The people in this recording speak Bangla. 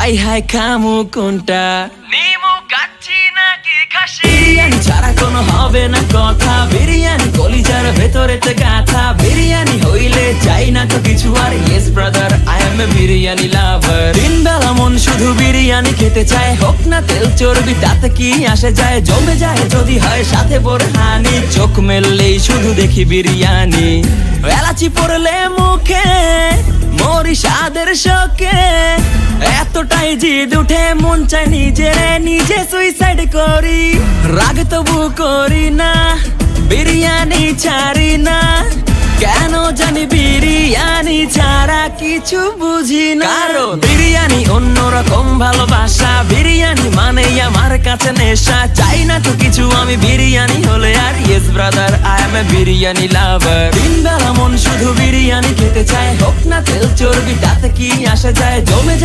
আই হাই খামু কোনটা, নিমু কাচ্চি নাকি খাসি? বিরিয়ানি ছাড়া কোনো হবে না কথা, বিরিয়ানি কলিজার ভেতরেতে গাথা, বিরিয়ানি হইলে চাই না তো কিছু আর। Yes brother, I M A biryani লাভার। দিন বেলা মন শুধু বিরিয়ানি খেতে চায়, হোক না তেল চর্বি তাতে কি আসে যায়, জমে যায় যদি হয় সাথে বোরহানি, চোখ মেললেই শুধু দেখি বিরিয়ানি। এলাচি পড়লে মুখে মরি স্বাদের শোকে, এতটাই জিদ উঠে মন চাই নিজে সুইসাইড করি। রাগ তবু করি না, বিরিয়ানি ছাড়ি না, কেন জানি বিরিয়ানি ছাড়া কিছু বুঝি না। কারণ বিরিয়ানি অন্যরকম ভালোবাসা, বিরিয়ানি মানেই আমার কাছে নেশা, চাই না তো কিছু আমি বিরিয়ানি হলে আর। Yes brother, I M A biryani লাভার। দিন বেলা মন শুধু বিরিয়ানি খেতে চায়, হোক না তেল চর্বি তাতে কি আসে যায়, জমে যায়